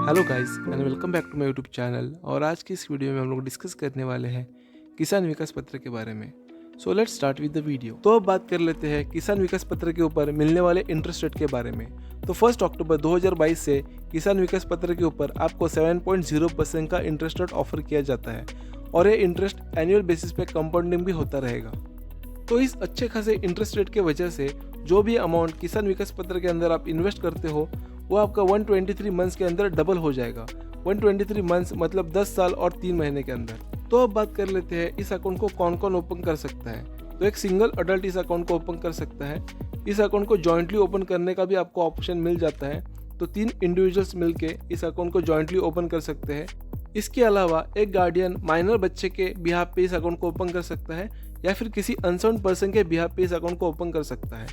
Hello guys and welcome back to my YouTube channel. और आज की इस वीडियो में हम लोग डिस्कस करने वाले हैं किसान विकास पत्र के बारे में। So let's start with the video. तो अब बात कर लेते हैं किसान विकास पत्र के ऊपर मिलने वाले इंटरेस्ट रेट के बारे में। तो 1 अक्टूबर 2022 से किसान विकास पत्र के ऊपर आपको 7.0% का इंटरेस्ट रेट ऑफर किया जाता है और ये इंटरेस्ट एनुअल बेसिस पे कंपाउंडिंग भी होता रहेगा। तो इस अच्छे खासे इंटरेस्ट रेट के वजह से जो भी अमाउंट किसान विकास पत्र के अंदर आप इन्वेस्ट करते हो वो आपका 123 मंथ्स के अंदर डबल हो जाएगा। 123 मंथ्स मतलब 10 साल और 3 महीने के अंदर। तो अब बात कर लेते हैं इस अकाउंट को कौन कौन ओपन कर सकता है। तो एक सिंगल अडल्ट इस अकाउंट को ओपन कर सकता है। इस अकाउंट को जॉइंटली ओपन करने का भी आपको ऑप्शन मिल जाता है। तो 3 इंडिविजुअल्स मिलके इस अकाउंट को जॉइंटली ओपन कर सकते हैं। इसके अलावा एक गार्डियन माइनर बच्चे के बिहाफ पे इस अकाउंट को ओपन कर सकता है या फिर किसी अनसाउंड पर्सन के बिहाफ पे इस अकाउंट को ओपन कर सकता है।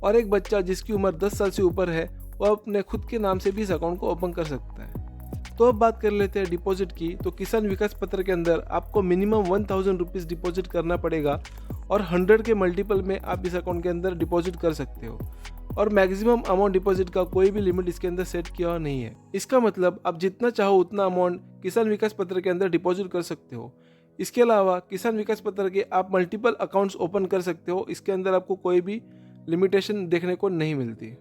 और एक बच्चा जिसकी उम्र 10 साल से ऊपर है वो अपने खुद के नाम से भी इस अकाउंट को ओपन कर सकता है। तो अब बात कर लेते हैं डिपॉजिट की। तो किसान विकास पत्र के अंदर आपको मिनिमम 1000 रुपीज़ डिपॉजिट करना पड़ेगा और 100 के मल्टीपल में आप इस अकाउंट के अंदर डिपॉजिट कर सकते हो। और मैक्सिमम अमाउंट डिपॉजिट का कोई भी लिमिट इसके अंदर सेट किया हुआ नहीं है। इसका मतलब आप जितना चाहो उतना अमाउंट किसान विकास पत्र के अंदर डिपॉजिट कर सकते हो। इसके अलावा किसान विकास पत्र के आप मल्टीपल अकाउंट्स ओपन कर सकते हो। इसके अंदर आपको कोई भी लिमिटेशन देखने को नहीं मिलती।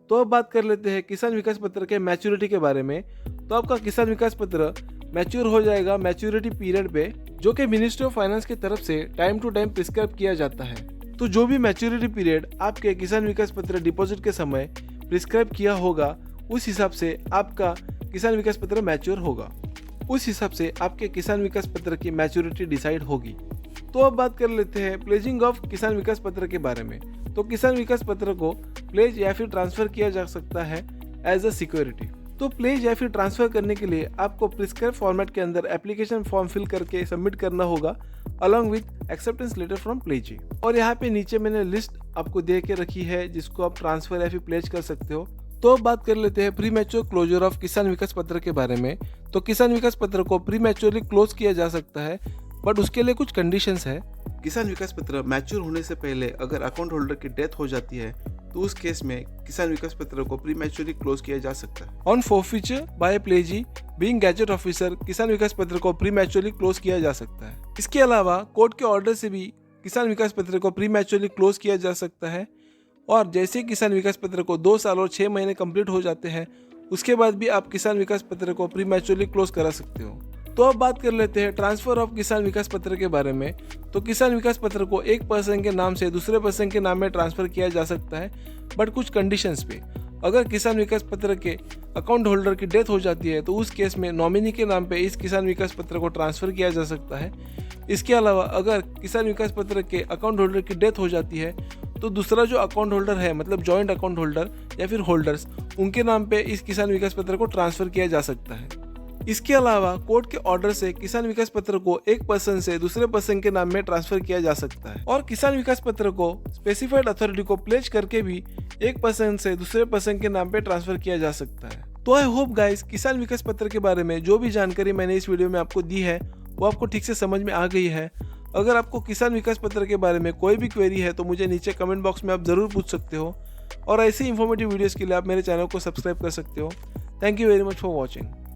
तो अब बात कर लेते हैं किसान विकास पत्र के मैच्योरिटी के बारे में। तो आपका किसान विकास पत्र मैच्योर हो जाएगा मैच्योरिटी पीरियड पे, जो कि मिनिस्ट्री ऑफ फाइनेंस की तरफ से टाइम टू टाइम प्रिस्क्राइब किया जाता है। तो जो भी मैच्योरिटी पीरियड आपके किसान विकास पत्र डिपॉजिट के समय प्रिस्क्राइब किया होगा उस हिसाब से आपका किसान विकास पत्र मैच्योर होगा। उस हिसाब से आपके किसान विकास पत्र की मैच्योरिटी डिसाइड होगी। तो अब बात कर लेते हैं प्लेजिंग ऑफ किसान विकास पत्र के बारे में। तो किसान विकास पत्र को प्लेज या फिर ट्रांसफर किया जा सकता है एज अ सिक्योरिटी। तो प्लेज या फिर ट्रांसफर करने के लिए आपको प्रिस्क्राइब फॉर्मेट के अंदर एप्लीकेशन फॉर्म फिल करके सबमिट करना होगा along with acceptance letter from pledgee. और यहाँ पे नीचे मैंने लिस्ट आपको दे के रखी है जिसको आप ट्रांसफर या फिर प्लेज कर सकते हो। तो अब बात कर लेते हैं प्री मैच्योर क्लोजर ऑफ किसान विकास पत्र के बारे में। तो किसान विकास पत्र को प्री मैच्योरली क्लोज किया जा सकता है बट उसके लिए कुछ कंडीशंस है। किसान विकास पत्र मैच्योर होने से पहले अगर अकाउंट होल्डर की डेथ हो जाती है तो उस केस में किसान विकास पत्र को प्री मैच्योरली क्लोज किया जा सकता है। On forfeiture by pledgee being gazette officer Kisan Vikas पत्र को प्री मैच्योरली क्लोज किया जा सकता है। इसके अलावा कोर्ट के ऑर्डर से भी किसान विकास पत्र को प्री मैच्योरली क्लोज किया जा सकता है। और जैसे किसान विकास पत्र को 2 साल और 6 महीने कंप्लीट हो जाते हैं उसके बाद भी आप किसान विकास पत्र को प्री मैच्योरली क्लोज करा सकते हो। तो अब बात कर लेते हैं ट्रांसफर ऑफ किसान विकास पत्र के बारे में। तो किसान विकास पत्र को एक पर्सन के नाम से दूसरे पर्सन के नाम में ट्रांसफर किया जा सकता है बट कुछ कंडीशंस पे। अगर किसान विकास पत्र के अकाउंट होल्डर की डेथ हो जाती है तो उस केस में नॉमिनी के नाम पे इस किसान विकास पत्र को ट्रांसफर किया जा सकता है। इसके अलावा अगर किसान विकास पत्र के अकाउंट होल्डर की डेथ हो जाती है तो दूसरा जो अकाउंट होल्डर है मतलब जॉइंट अकाउंट होल्डर या फिर होल्डर्स उनके नाम पे इस किसान विकास पत्र को ट्रांसफर किया जा सकता है। इसके अलावा कोर्ट के ऑर्डर से किसान विकास पत्र को एक पर्सन से दूसरे पर्सन के नाम में ट्रांसफर किया जा सकता है। और किसान विकास पत्र को स्पेसिफाइड अथॉरिटी को प्लेज करके भी एक पर्सन से दूसरे पर्सन के नाम पे ट्रांसफर किया जा सकता है। तो आई होप गाइस किसान विकास पत्र के बारे में जो भी जानकारी मैंने इस वीडियो में आपको दी है वो आपको ठीक से समझ में आ गई है। अगर आपको किसान विकास पत्र के बारे में कोई भी क्वेरी है तो मुझे नीचे कमेंट बॉक्स में आप जरूर पूछ सकते हो। और ऐसे इंफॉर्मेटिव वीडियोस के लिए आप मेरे चैनल को सब्सक्राइब कर सकते हो। Thank you very much for watching.